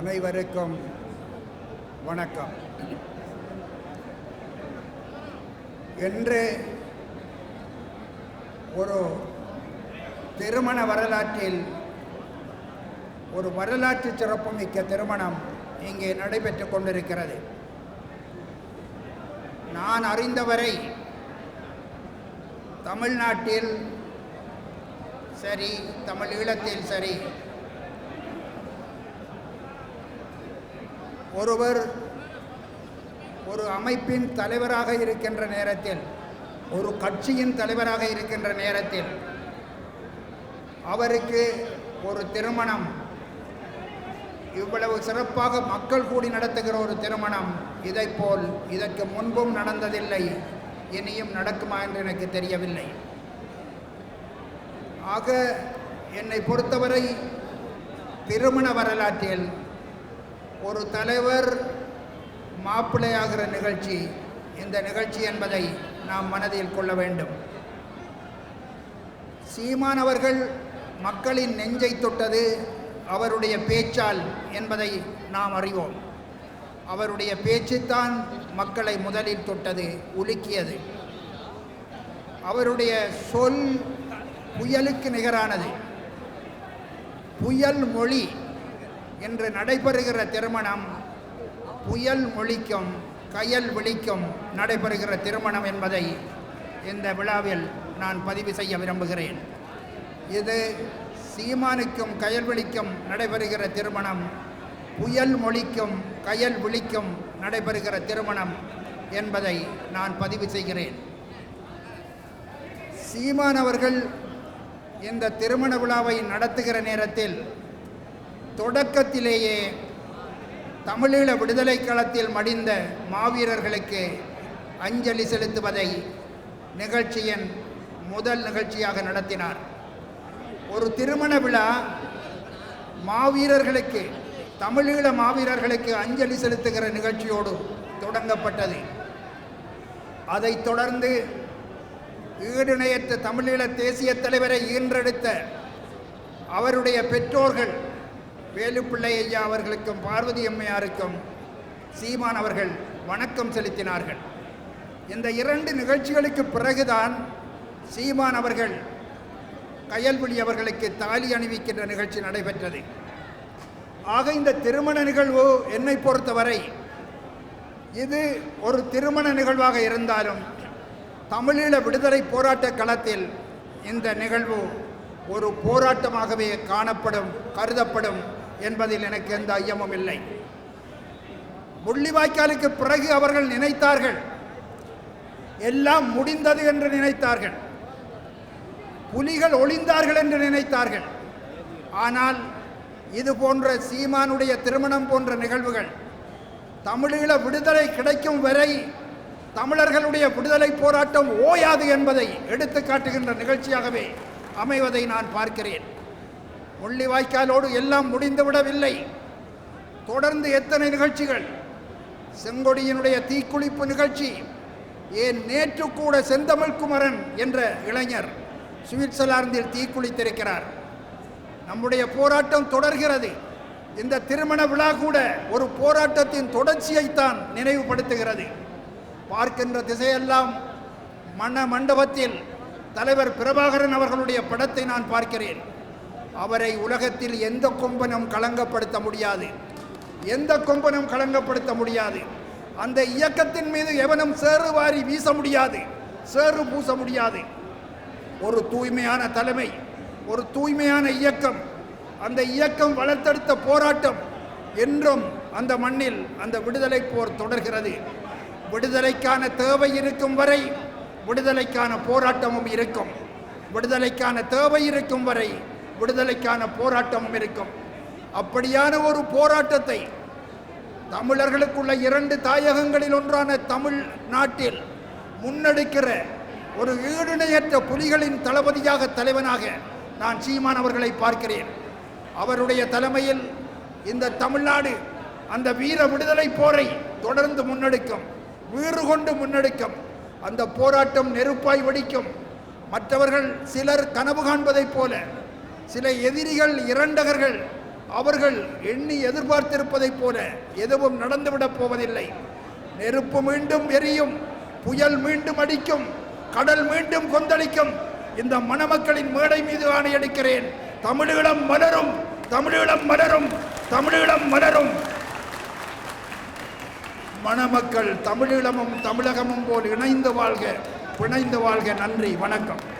அனைவருக்கும் வணக்கம். என்று ஒரு திருமண வரலாற்றில் ஒரு வரலாற்று சிறப்புமிக்க திருமணம் இங்கே நடைபெற்று கொண்டிருக்கிறது. நான் அறிந்தவரை தமிழ்நாட்டில் சரி, தமிழீழத்தில் சரி, ஒருவர் ஒரு அமைப்பின் தலைவராக இருக்கின்ற நேரத்தில், ஒரு கட்சியின் தலைவராக இருக்கின்ற நேரத்தில் அவருக்கு ஒரு திருமணம், இவ்வளவு சிறப்பாக மக்கள் கூடி நடத்துகிற ஒரு திருமணம் இதைப்போல் இதற்கு முன்பும் நடந்ததில்லை, இனியும் நடக்குமா என்று எனக்கு தெரியவில்லை. ஆக என்னை பொறுத்தவரை திருமண வரலாற்றில் ஒரு தலைவர் மாப்பிள்ளையாகிற நிகழ்ச்சி இந்த நிகழ்ச்சி என்பதை நாம் மனதில் கொள்ள வேண்டும். சீமான் அவர்கள் மக்களின் நெஞ்சை தொட்டது அவருடைய பேச்சால் என்பதை நாம் அறிவோம். அவருடைய பேச்சுத்தான் மக்களை முதலில் தொட்டது, உலுக்கியது. அவருடைய சொல் புயலுக்கு நிகரானது. புயல் மொழி என்று நடைபெறுகிற திருமணம் புயல் மொழிக்கும் கயல் விழிக்கும் நடைபெறுகிற திருமணம் என்பதை இந்த விழாவில் நான் பதிவு செய்ய விரும்புகிறேன். இது சீமானுக்கும் கயல் விழிக்கும் நடைபெறுகிற திருமணம், புயல் மொழிக்கும் கயல் விழிக்கும் நடைபெறுகிற திருமணம் என்பதை நான் பதிவு செய்கிறேன். சீமான் அவர்கள் இந்த திருமண விழாவை நடத்துகிற நேரத்தில் தொடக்கத்திலேயே தமிழீழ விடுதலை களத்தில் மடிந்த மாவீரர்களுக்கு அஞ்சலி செலுத்துவதை நிகழ்ச்சியின் முதல் நிகழ்ச்சியாக நடத்தினார். ஒரு திருமண விழா மாவீரர்களுக்கு, தமிழீழ மாவீரர்களுக்கு அஞ்சலி செலுத்துகிற நிகழ்ச்சியோடு தொடங்கப்பட்டது. அதைத் தொடர்ந்து ஈடுணையற்ற தமிழீழ தேசிய தலைவரை ஈன்றெடுத்த அவருடைய பெற்றோர்கள் வேலுப்பிள்ளை ஐயா அவர்களுக்கும் பார்வதி அம்மையாருக்கும் சீமான் அவர்கள் வணக்கம் செலுத்தினார்கள். இந்த இரண்டு நிகழ்ச்சிகளுக்கு பிறகுதான் சீமான் அவர்கள் கயல்விழி அவர்களுக்கு தாலி அணிவிக்கின்ற நிகழ்ச்சி நடைபெற்றது. ஆக இந்த திருமண நிகழ்வு என்னை பொறுத்தவரை இது ஒரு திருமண நிகழ்வாக இருந்தாலும் தமிழீழ விடுதலை போராட்ட களத்தில் இந்த நிகழ்வு ஒரு போராட்டமாகவே காணப்படும், கருதப்படும் என்பதில் எனக்கு எந்த ஐயமும் இல்லை. முள்ளிவாய்க்காலுக்கு பிறகு அவர்கள் நினைத்தார்கள், எல்லாம் முடிந்தது என்று நினைத்தார்கள், புலிகள் ஒளிந்தார்கள் என்று நினைத்தார்கள். ஆனால் இது போன்ற சீமானுடைய திருமணம் போன்ற நிகழ்வுகள் தமிழீழ விடுதலை கிடைக்கும் வரை தமிழர்களுடைய விடுதலை போராட்டம் ஓயாது என்பதை எடுத்து காட்டுகின்ற நிகழ்ச்சியாகவே அமைவதை நான் பார்க்கிறேன். முள்ளிவாய்க்காலோடு எல்லாம் முடிந்துவிடவில்லை. தொடர்ந்து எத்தனை நிகழ்ச்சிகள், செங்கொடியினுடைய தீக்குளிப்பு நிகழ்ச்சி, ஏன் நேற்று கூட செந்தமிழ் குமரன் என்ற இளைஞர் சுவிட்சர்லாந்தில் தீக்குளித்திருக்கிறார். நம்முடைய போராட்டம் தொடர்கிறது. இந்த திருமண விழா கூட ஒரு போராட்டத்தின் தொடர்ச்சியைத்தான் நினைவுபடுத்துகிறது. பார்க்கின்ற திசையெல்லாம் மண மண்டபத்தில் தலைவர் பிரபாகரன் அவர்களுடைய படத்தை நான் பார்க்கிறேன். அவரை உலகத்தில் எந்த கொம்பனும் களங்கப்படுத்த முடியாது, எந்த கொம்பனும் களங்கப்படுத்த முடியாது. அந்த இயக்கத்தின் மீது எவனும் சேறு வாரி வீச முடியாது, சேறு பூச முடியாது. ஒரு தூய்மையான தலைமை, ஒரு தூய்மையான இயக்கம், அந்த இயக்கம் வளர்த்தெடுத்த போராட்டம் என்றும் அந்த மண்ணில் அந்த விடுதலை போர் தொடர்கிறது. விடுதலைக்கான தேவை இருக்கும் வரை விடுதலைக்கான போராட்டமும் இருக்கும். விடுதலைக்கான தேவை இருக்கும் வரை விடுதலைக்கான போராட்டமும் இருக்கும். அப்படியான ஒரு போராட்டத்தை தமிழர்களுக்குள்ள இரண்டு தாயகங்களில் ஒன்றான தமிழ் நாட்டில் முன்னெடுக்கிற ஒரு ஈடுணையற்ற புலிகளின் தளபதியாக, தலைவனாக நான் சீமான் அவர்களை பார்க்கிறேன். அவருடைய தலைமையில் இந்த தமிழ்நாடு அந்த வீர விடுதலை போரை தொடர்ந்து முன்னெடுக்கும், வீறு கொண்டு முன்னெடுக்கும். அந்த போராட்டம் நெருப்பாய் வெடிக்கும். மற்றவர்கள் சிலர் கனவு காண்பதைப் போல, சில எதிரிகள் இரண்டகர்கள் அவர்கள் எண்ணி எதிர்பார்த்திருப்பதைப் போல எதுவும் நடந்துவிடப் போவதில்லை. நெருப்பு மீண்டும் எரியும், புயல் மீண்டும் அடிக்கும், கடல் மீண்டும் கொந்தளிக்கும். இந்த மணமக்களின் மேடை மீது ஆணையடிக்கிறேன், தமிழீழம் மலரும், தமிழீழம் மலரும், தமிழீழம் மலரும். மணமக்கள் தமிழீழமும் தமிழகமும் போல் இணைந்து வாழ்க, பிணைந்து வாழ்க. நன்றி, வணக்கம்.